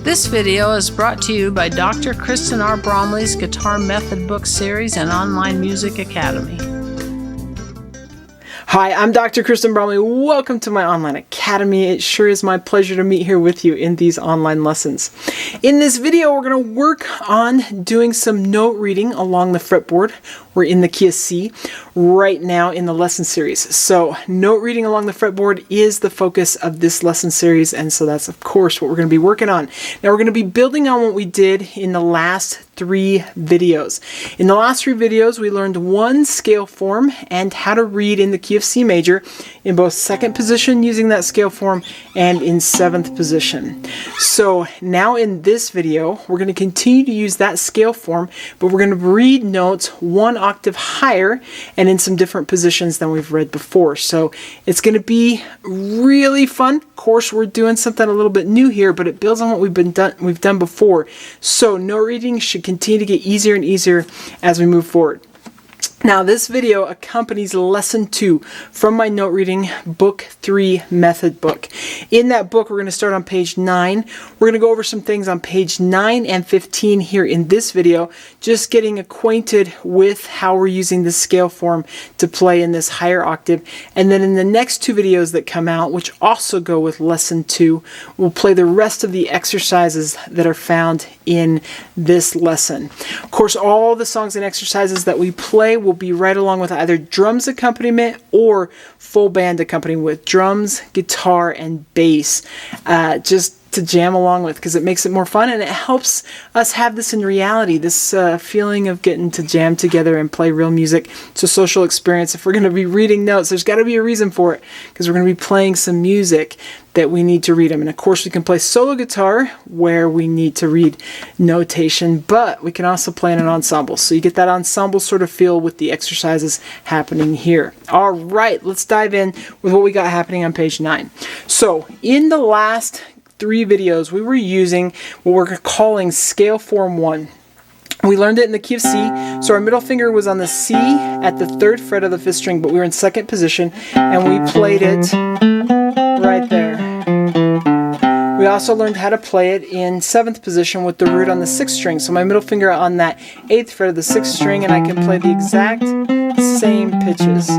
This video is brought to you by Dr. Kristen R. Bromley's Guitar Method Book Series and Online Music Academy. Hi, I'm Dr. Kristen Bromley. Welcome to my online academy. It sure is my pleasure to meet here with you in these online lessons. In this video, we're going to work on doing some note reading along the fretboard. We're in the key of C right now in the lesson series. So note reading along the fretboard is the focus of this lesson series, and so that's of course what we're going to be working on. Now we're going to be building on what we did in the last 3 videos. In the last 3 videos, we learned one scale form and how to read in the key of C major in both 2nd position using that scale form and in 7th position. So now in this video, we're going to continue to use that scale form, but we're going to read notes 1 octave higher and in some different positions than we've read before. So it's going to be really fun. Of course, we're doing something a little bit new here, but it builds on what we've done before. So note reading should continue to get easier and easier as we move forward. Now this video accompanies lesson 2 from my note reading book 3 method book. In that book we're going to start on page 9. We're going to go over some things on page 9 and 15 here in this video, just getting acquainted with how we're using the scale form to play in this higher octave. And then in the next 2 videos that come out, which also go with lesson 2, we'll play the rest of the exercises that are found in this lesson. Of course, all the songs and exercises that we play will be right along with either drums accompaniment or full band accompaniment with drums, guitar, and bass, just to jam along with, because it makes it more fun and it helps us have this in reality, this feeling of getting to jam together and play real music. It's a social experience. If we're going to be reading notes, there's got to be a reason for it, because we're going to be playing some music that we need to read them. And of course we can play solo guitar where we need to read notation, but we can also play in an ensemble. So you get that ensemble sort of feel with the exercises happening here. All right, let's dive in with what we got happening on page 9. So in the last 3 videos, we were using what we're calling scale form 1. We learned it in the key of C, so our middle finger was on the C at the 3rd fret of the 5th string, but we were in 2nd position, and we played it right there. We also learned how to play it in 7th position with the root on the 6th string, so my middle finger on that 8th fret of the 6th string, and I can play the exact same pitches.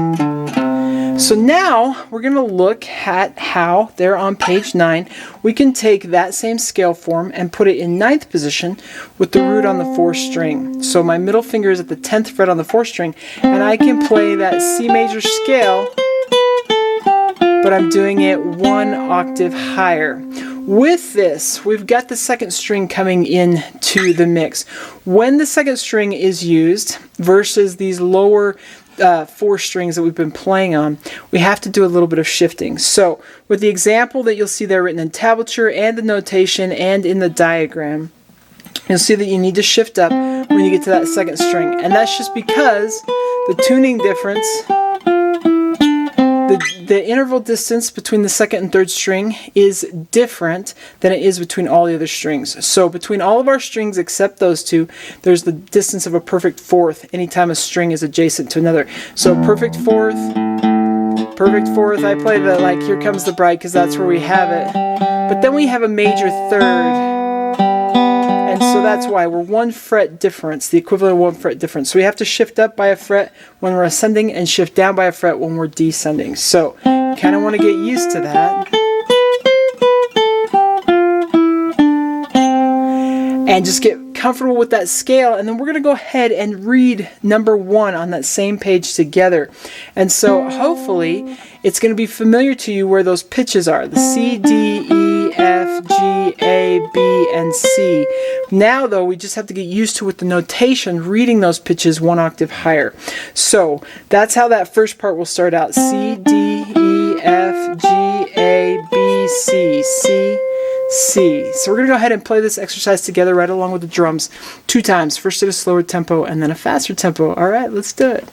So now we're going to look at how there on page 9 we can take that same scale form and put it in 9th position with the root on the 4th string. So my middle finger is at the 10th fret on the 4th string, and I can play that C major scale, but I'm doing it 1 octave higher. With this, we've got the 2nd string coming into the mix. When the 2nd string is used versus these lower 4 strings that we've been playing on, we have to do a little bit of shifting. So with the example that you'll see there written in tablature and the notation and in the diagram, you'll see that you need to shift up when you get to that 2nd string. And that's just because the tuning difference, the interval distance between the 2nd and 3rd string is different than it is between all the other strings. So between all of our strings except those 2, there's the distance of a perfect 4th anytime a string is adjacent to another. So perfect 4th, I play the like Here Comes the Bride because that's where we have it. But then we have a major 3rd. And so that's why we're 1 fret difference, the equivalent of 1 fret difference. So we have to shift up by a fret when we're ascending and shift down by a fret when we're descending. So you kind of want to get used to that. And just get comfortable with that scale, and then we're going to go ahead and read number 1 on that same page together. And so hopefully it's going to be familiar to you where those pitches are, the C, D, E, F, G, A, B, and C. Now though, we just have to get used to with the notation reading those pitches 1 octave higher. So that's how that first part will start out. C, D, E, F, G, A, B, C, C, C. So we're going to go ahead and play this exercise together right along with the drums 2 times, first at a slower tempo and then a faster tempo. Alright, let's do it.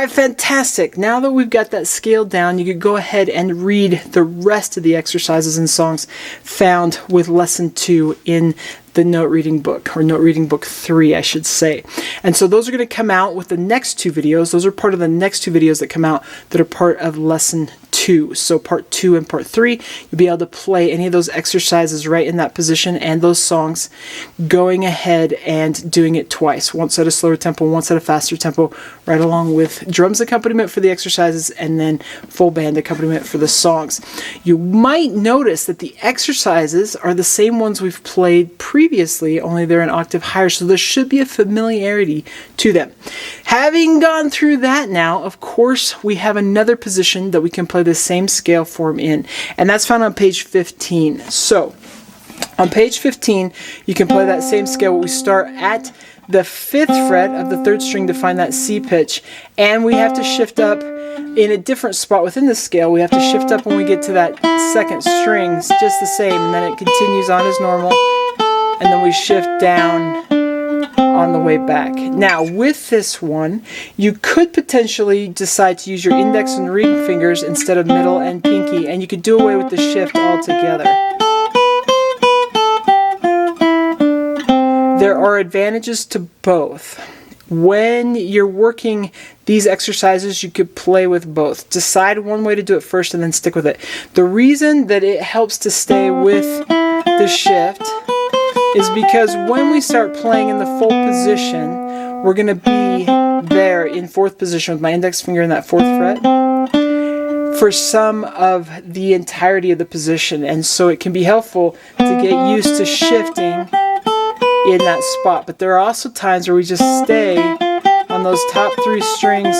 right, fantastic. Now that we've got that scale down, you could go ahead and read the rest of the exercises and songs found with lesson 2 in the note reading book, or note reading book 3, I should say. And so those are going to come out with the next 2 videos. Those are part of the next 2 videos that come out that are part of lesson 2. So part 2 and part 3, you'll be able to play any of those exercises right in that position and those songs, going ahead and doing it twice. Once at a slower tempo, once at a faster tempo, right along with drums accompaniment for the exercises and then full band accompaniment for the songs. You might notice that the exercises are the same ones we've played previously, only they're an octave higher, so there should be a familiarity to them. Having gone through that now, of course, we have another position that we can play the same scale form in, and that's found on page 15. So, on page 15, you can play that same scale. We start at the 5th fret of the 3rd string to find that C pitch, and we have to shift up in a different spot within the scale. We have to shift up when we get to that 2nd string, just the same, and then it continues on as normal, and then we shift down on the way back. Now, with this one, you could potentially decide to use your index and ring fingers instead of middle and pinky, and you could do away with the shift altogether. There are advantages to both. When you're working these exercises, you could play with both. Decide one way to do it first and then stick with it. The reason that it helps to stay with the shift is because when we start playing in the full position, we're going to be there in 4th position with my index finger in that 4th fret for some of the entirety of the position, and so it can be helpful to get used to shifting in that spot. But there are also times where we just stay on those top 3 strings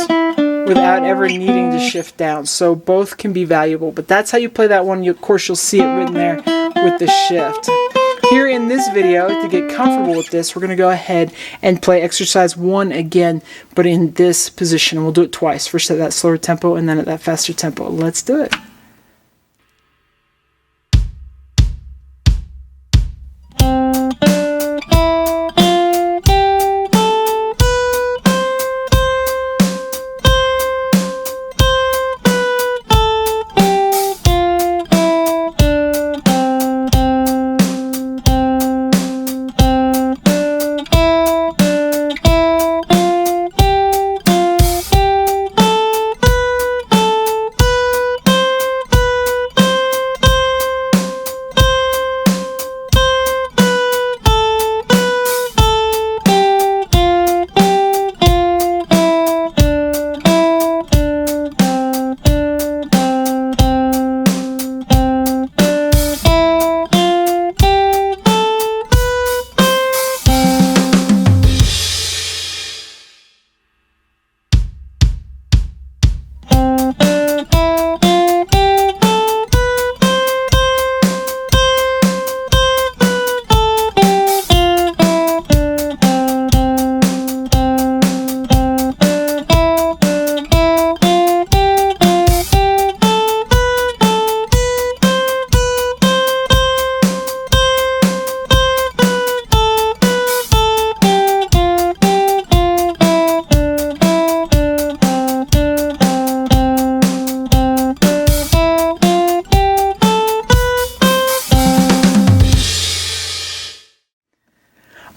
without ever needing to shift down, so both can be valuable. But that's how you play that one. Of course, you'll see it written there with the shift. Here in this video, to get comfortable with this, we're going to go ahead and play exercise 1 again, but in this position. We'll do it twice, first at that slower tempo and then at that faster tempo. Let's do it.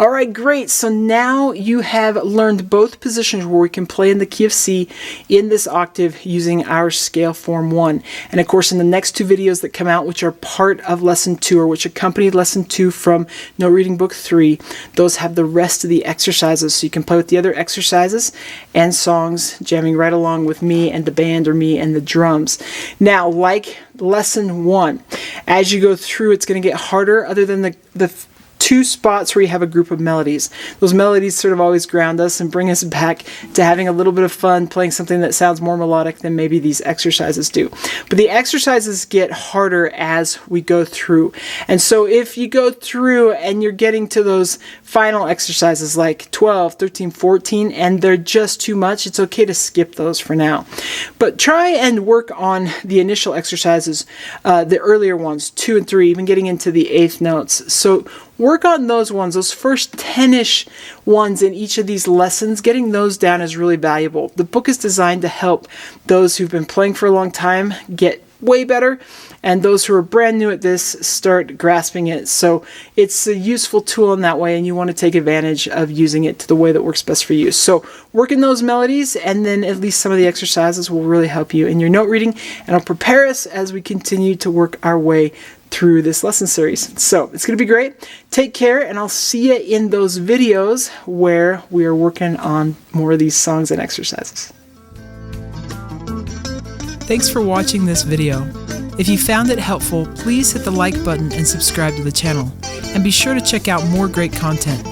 Alright, great. So now you have learned both positions where we can play in the key of C in this octave using our scale form 1. And of course, in the next 2 videos that come out, which are part of lesson 2 or which accompany lesson 2 from Note Reading Book 3, those have the rest of the exercises. So you can play with the other exercises and songs, jamming right along with me and the band or me and the drums. Now, like lesson 1, as you go through, it's going to get harder other than the 2 spots where you have a group of melodies. Those melodies sort of always ground us and bring us back to having a little bit of fun playing something that sounds more melodic than maybe these exercises do. But the exercises get harder as we go through. And so if you go through and you're getting to those final exercises like 12, 13, 14, and they're just too much, it's okay to skip those for now. But try and work on the initial exercises, the earlier ones, 2 and 3, even getting into the 8th notes. So work on those ones, those first 10-ish ones in each of these lessons. Getting those down is really valuable. The book is designed to help those who've been playing for a long time get way better, and those who are brand new at this start grasping it. So it's a useful tool in that way, and you want to take advantage of using it to the way that works best for you. So work in those melodies, and then at least some of the exercises will really help you in your note reading, and it'll prepare us as we continue to work our way through this lesson series. So it's going to be great. Take care, and I'll see you in those videos where we are working on more of these songs and exercises. Thanks for watching this video. If you found it helpful, please hit the like button and subscribe to the channel. And be sure to check out more great content.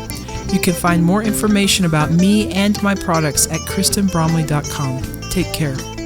You can find more information about me and my products at kristenbromley.com. Take care.